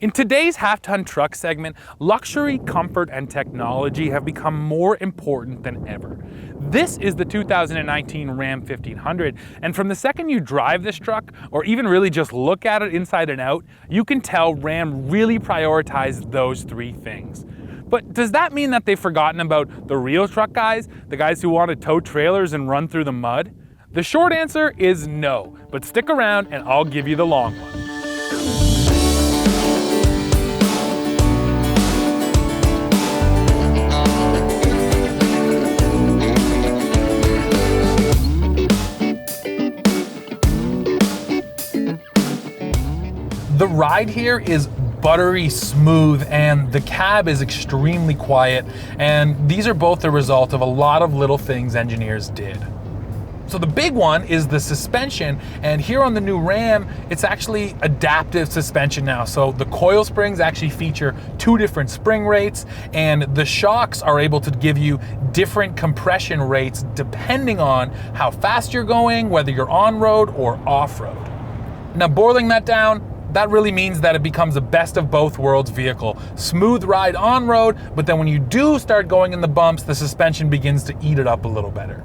In today's half-ton truck segment, luxury, comfort, and technology have become more important than ever. This is the 2019 Ram 1500, and from the second you drive this truck, or even really just look at it inside and out, you can tell Ram really prioritized those three things. But does that mean that they've forgotten about the real truck guys, the guys who want to tow trailers and run through the mud? The short answer is no, but stick around and I'll give you the long one. The ride here is buttery smooth and the cab is extremely quiet, and these are both the result of a lot of little things engineers did. So the big one is the suspension, and here on the new Ram, it's actually adaptive suspension now. So the coil springs actually feature two different spring rates, and the shocks are able to give you different compression rates depending on how fast you're going, whether you're on-road or off-road. Now, boiling that down, that really means that it becomes a best of both worlds vehicle. Smooth ride on road, but then when you do start going in the bumps, the suspension begins to eat it up a little better.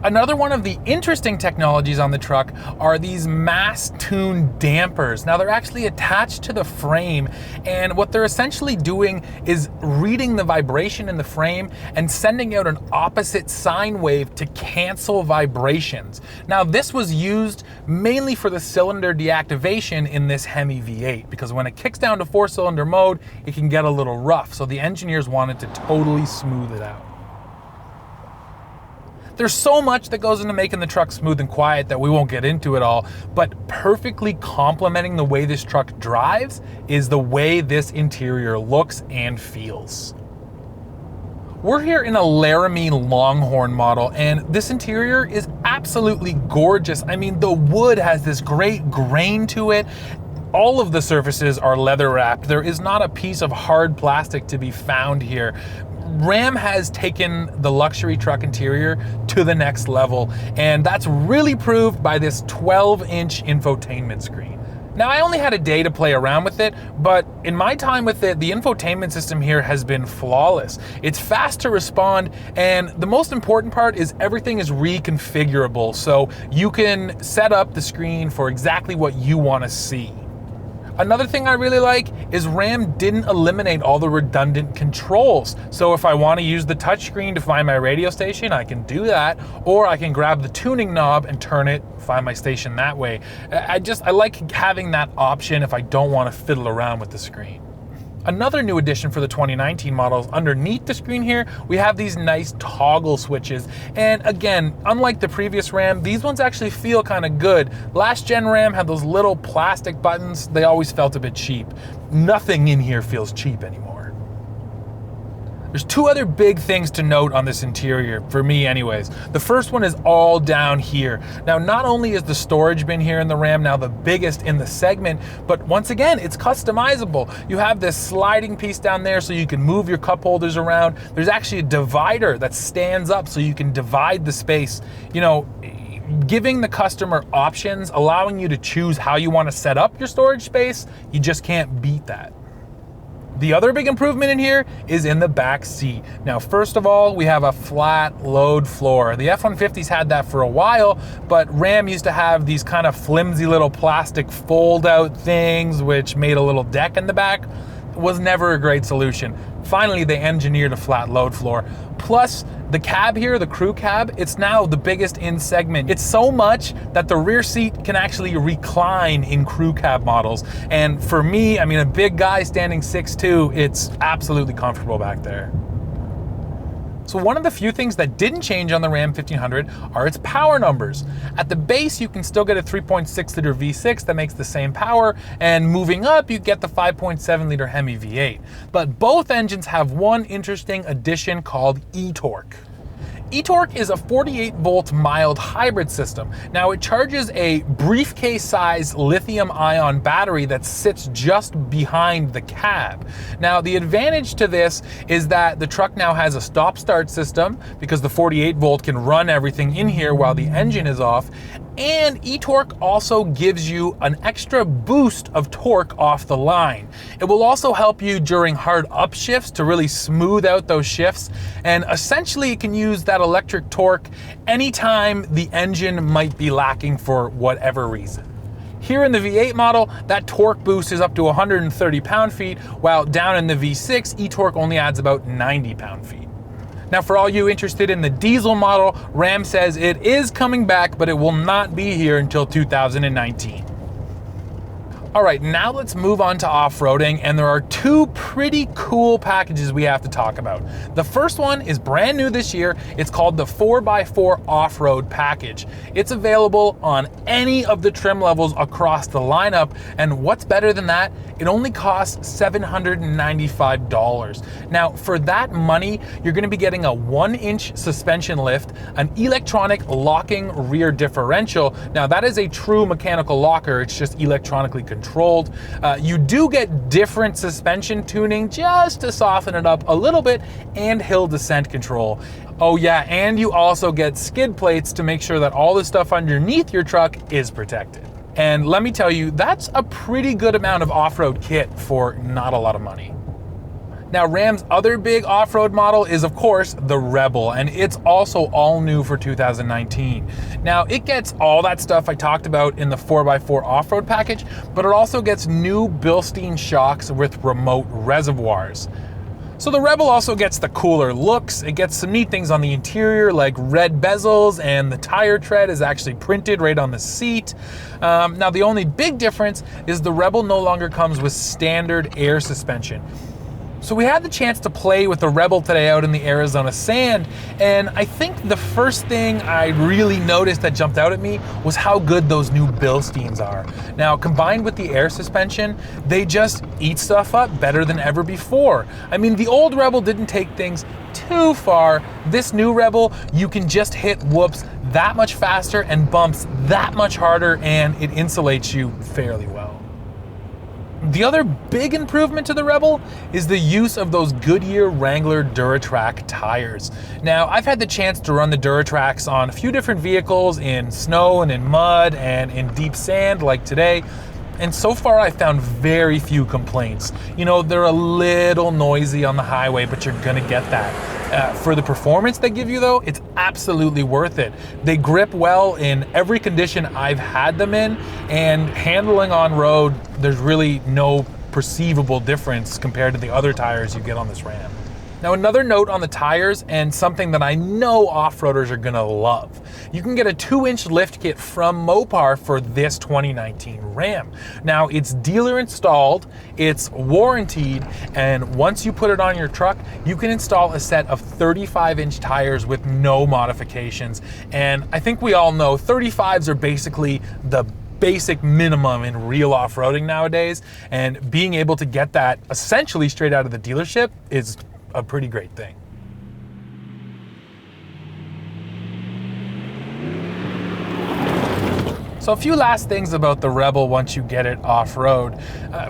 Another one of the interesting technologies on the truck are these mass-tuned dampers. Now they're actually attached to the frame, and what they're essentially doing is reading the vibration in the frame and sending out an opposite sine wave to cancel vibrations. Now this was used mainly for the cylinder deactivation in this Hemi V8, because when it kicks down to 4-cylinder mode, it can get a little rough, so the engineers wanted to totally smooth it out. There's so much that goes into making the truck smooth and quiet that we won't get into it all, but perfectly complementing the way this truck drives is the way this interior looks and feels. We're here in a Laramie Longhorn model, and this interior is absolutely gorgeous. I mean, the wood has this great grain to it. All of the surfaces are leather wrapped. There is not a piece of hard plastic to be found here. Ram has taken the luxury truck interior to the next level, and that's really proved by this 12-inch infotainment screen. Now, I only had a day to play around with it, but in my time with it, the infotainment system here has been flawless. It's fast to respond, and the most important part is everything is reconfigurable, so you can set up the screen for exactly what you want to see. Another thing I really like is Ram didn't eliminate all the redundant controls. So if I want to use the touchscreen to find my radio station, I can do that, or I can grab the tuning knob and turn it, find my station that way. I like having that option if I don't want to fiddle around with the screen. Another new addition for the 2019 models, underneath the screen here, we have these nice toggle switches. And again, unlike the previous Ram, these ones actually feel kind of good. Last gen Ram had those little plastic buttons. They always felt a bit cheap. Nothing in here feels cheap anymore. There's two other big things to note on this interior, for me anyways. The first one is all down here. Now, not only is the storage bin here in the Ram now the biggest in the segment, but once again, it's customizable. You have this sliding piece down there so you can move your cup holders around. There's actually a divider that stands up so you can divide the space. You know, giving the customer options, allowing you to choose how you want to set up your storage space, you just can't beat that. The other big improvement in here is in the back seat. Now, first of all, we have a flat load floor. The F-150s had that for a while, but Ram used to have these kind of flimsy little plastic fold-out things, which made a little deck in the back. It was never a great solution. Finally, they engineered a flat load floor. Plus, the cab here, the crew cab, it's now the biggest in segment. It's so much that the rear seat can actually recline in crew cab models. And for me, I mean, a big guy standing 6'2", it's absolutely comfortable back there. So one of the few things that didn't change on the Ram 1500 are its power numbers. At the base, you can still get a 3.6 liter V6 that makes the same power, and moving up, you get the 5.7 liter Hemi V8. But both engines have one interesting addition called eTorque. eTorque is a 48-volt mild hybrid system. Now, it charges a briefcase-sized lithium-ion battery that sits just behind the cab. Now, the advantage to this is that the truck now has a stop-start system because the 48-volt can run everything in here while the engine is off, And eTorque also gives you an extra boost of torque off the line. It will also help you during hard upshifts to really smooth out those shifts. And essentially it can use that electric torque anytime the engine might be lacking for whatever reason. Here in the V8 model, that torque boost is up to 130 pound-feet, while down in the V6, eTorque only adds about 90 pound-feet. Now, for all you interested in the diesel model, Ram says it is coming back, but it will not be here until 2019. All right, now let's move on to off-roading, and there are two pretty cool packages we have to talk about. The first one is brand new this year. It's called the 4x4 Off-Road Package. It's available on any of the trim levels across the lineup, and what's better than that? It only costs $795. Now, for that money, you're gonna be getting a 1-inch suspension lift, an electronic locking rear differential. Now, that is a true mechanical locker, it's just electronically controlled. You do get different suspension tuning just to soften it up a little bit, and hill descent control. Oh yeah, and you also get skid plates to make sure that all the stuff underneath your truck is protected. And let me tell you, that's a pretty good amount of off-road kit for not a lot of money. Now, Ram's other big off-road model is, of course, the Rebel, and it's also all new for 2019. Now, it gets all that stuff I talked about in the 4x4 off-road package, but it also gets new Bilstein shocks with remote reservoirs. So the Rebel also gets the cooler looks. It gets some neat things on the interior like red bezels, and the tire tread is actually printed right on the seat. Now, the only big difference is the Rebel no longer comes with standard air suspension. So we had the chance to play with the Rebel today out in the Arizona sand, and I think the first thing I really noticed that jumped out at me was how good those new Bilsteins are. Now, combined with the air suspension, they just eat stuff up better than ever before. I mean, the old Rebel didn't take things too far. This new Rebel, you can just hit whoops that much faster and bumps that much harder, and it insulates you fairly well. The other big improvement to the Rebel is the use of those Goodyear Wrangler DuraTrack tires. Now, I've had the chance to run the DuraTracks on a few different vehicles in snow and in mud and in deep sand like today, and so far I've found very few complaints. You know, they're a little noisy on the highway, but you're gonna get that. For the performance they give you though, it's absolutely worth it. They grip well in every condition I've had them in, and handling on road, there's really no perceivable difference compared to the other tires you get on this Ram. Now, another note on the tires, and something that I know off-roaders are gonna love. You can get a 2-inch lift kit from Mopar for this 2019 Ram. Now, it's dealer installed, it's warranted, and once you put it on your truck, you can install a set of 35-inch tires with no modifications. And I think we all know 35s are basically the basic minimum in real off-roading nowadays, and being able to get that essentially straight out of the dealership is a pretty great thing. So a few last things about the Rebel once you get it off-road.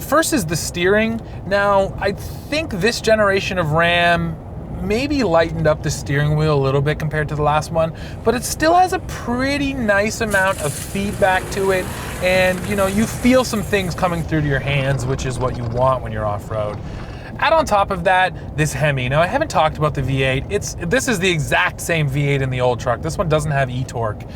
First is the steering. Now, I think this generation of Ram maybe lightened up the steering wheel a little bit compared to the last one, but it still has a pretty nice amount of feedback to it, and you know, you feel some things coming through to your hands, which is what you want when you're off-road. Add on top of that, this Hemi. Now, I haven't talked about the V8. This is the exact same V8 in the old truck. This one doesn't have eTorque.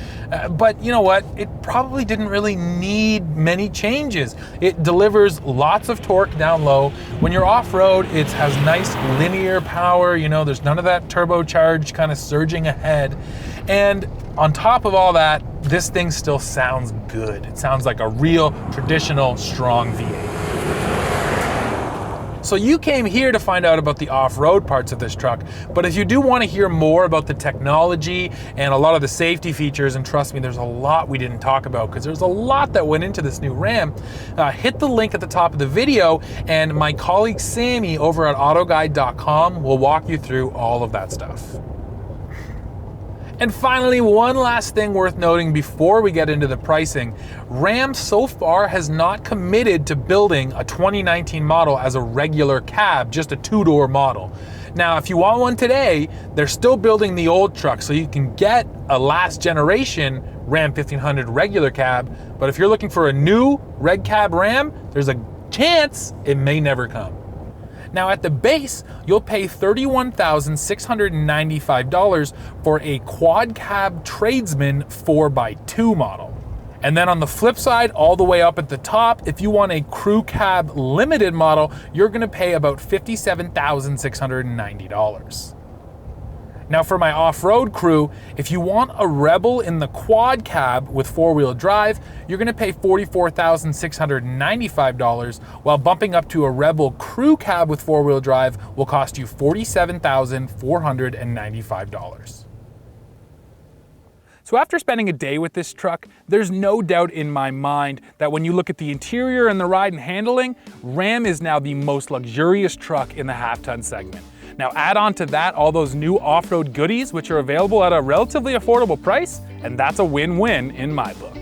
But you know what? It probably didn't really need many changes. It delivers lots of torque down low. When you're off-road, it has nice linear power. You know, there's none of that turbocharged kind of surging ahead. And on top of all that, this thing still sounds good. It sounds like a real, traditional, strong V8. So you came here to find out about the off-road parts of this truck, but if you do want to hear more about the technology and a lot of the safety features, and trust me, there's a lot we didn't talk about because there's a lot that went into this new Ram, hit the link at the top of the video, and my colleague Sammy over at autoguide.com will walk you through all of that stuff. And finally, one last thing worth noting before we get into the pricing. Ram so far has not committed to building a 2019 model as a regular cab, just a 2-door model. Now, if you want one today, they're still building the old truck, so you can get a last generation Ram 1500 regular cab, but if you're looking for a new red cab Ram, there's a chance it may never come. Now at the base, you'll pay $31,695 for a quad cab tradesman 4x2 model. And then on the flip side, all the way up at the top, if you want a crew cab limited model, you're gonna pay about $57,690. Now for my off-road crew, if you want a Rebel in the quad cab with four-wheel drive, you're gonna pay $44,695, while bumping up to a Rebel crew cab with four-wheel drive will cost you $47,495. So after spending a day with this truck, there's no doubt in my mind that when you look at the interior and the ride and handling, Ram is now the most luxurious truck in the half-ton segment. Now add on to that all those new off-road goodies, which are available at a relatively affordable price, and that's a win-win in my book.